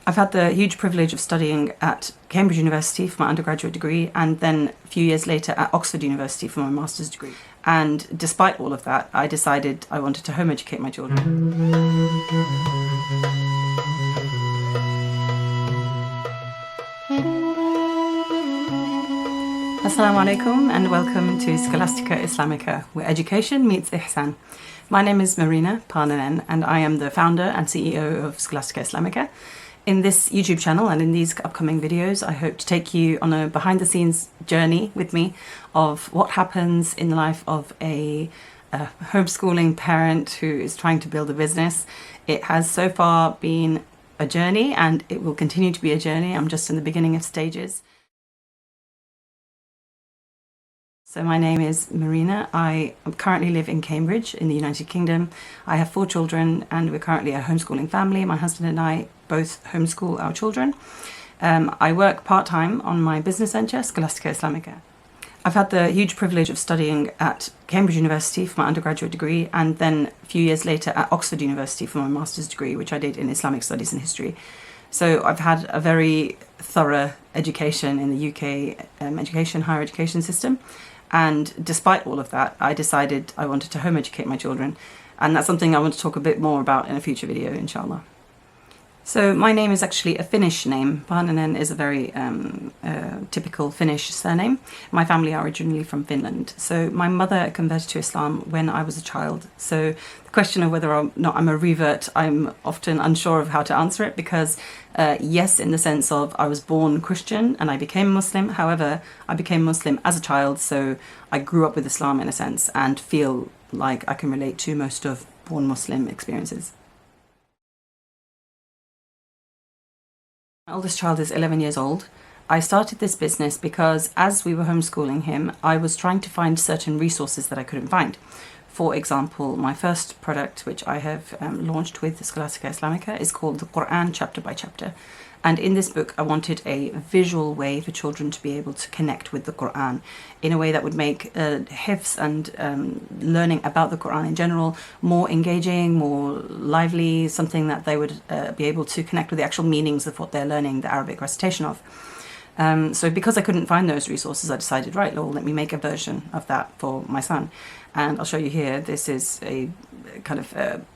I've had the huge privilege of studying at Cambridge University for my undergraduate degree, and then a few years later at Oxford University for my master's degree. And despite all of that, I decided I wanted to home educate my children. Assalamu alaikum and welcome to Scholastica Islamica, where education meets ihsan. My name is Marina Parnanen and I am the founder and CEO of Scholastica Islamica. In this YouTube channel and in these upcoming videos, I hope to take you on a behind-the-scenes journey with me of what happens in the life of a homeschooling parent who is trying to build a business. It has so far been a journey and it will continue to be a journey. I'm just in the beginning of stages. So my name is Marina. I currently live in Cambridge in the United Kingdom. I have 4 children and we're currently a homeschooling family. My husband and I both homeschool our children. I work part-time on my business venture, Scholastica Islamica. I've had the huge privilege of studying at Cambridge University for my undergraduate degree, and then a few years later at Oxford University for my master's degree, which I did in Islamic Studies and History. So I've had a very thorough education in the UK higher education system. And despite all of that, I decided I wanted to home educate my children. And that's something I want to talk a bit more about in a future video, inshallah. So my name is actually a Finnish name. Parnanen is a very typical Finnish surname. My family are originally from Finland. So my mother converted to Islam when I was a child. So the question of whether or not I'm a revert, I'm often unsure of how to answer it, because yes, in the sense of I was born Christian and I became Muslim. However, I became Muslim as a child, so I grew up with Islam in a sense and feel like I can relate to most of born Muslim experiences. My oldest child is 11 years old. I started this business because as we were homeschooling him, I was trying to find certain resources that I couldn't find. For example, my first product, which I have launched with Scholastica Islamica, is called the Quran Chapter by Chapter. And in this book, I wanted a visual way for children to be able to connect with the Quran in a way that would make hifz and learning about the Quran in general more engaging, more lively, something that they would be able to connect with the actual meanings of what they're learning, the Arabic recitation of. So because I couldn't find those resources, I decided, right, well, let me make a version of that for my son. And I'll show you here. This is a kind of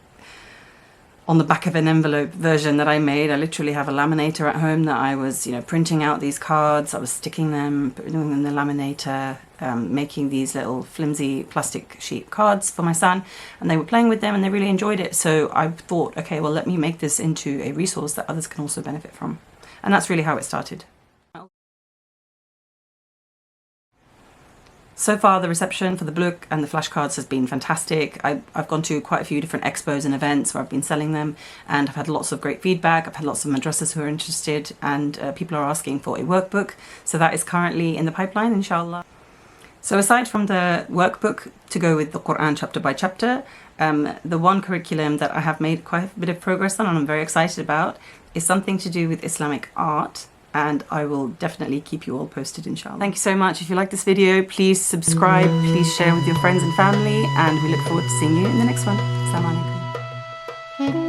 on the back of an envelope version that I made. I literally have a laminator at home that I was, printing out these cards. I was sticking them, putting them in the laminator, making these little flimsy plastic sheet cards for my son, and they were playing with them and they really enjoyed it. So I thought, okay, well, let me make this into a resource that others can also benefit from. And that's really how it started. So far, the reception for the book and the flashcards has been fantastic. I've gone to quite a few different expos and events where I've been selling them, and I've had lots of great feedback. I've had lots of madrasas who are interested, and people are asking for a workbook. So that is currently in the pipeline, inshallah. So aside from the workbook to go with the Quran chapter by chapter, the one curriculum that I have made quite a bit of progress on and I'm very excited about is something to do with Islamic art. And I will definitely keep you all posted, inshallah. Thank you so much. If you like this video, please subscribe, please share with your friends and family, and we look forward to seeing you in the next one. Assalamu alaikum.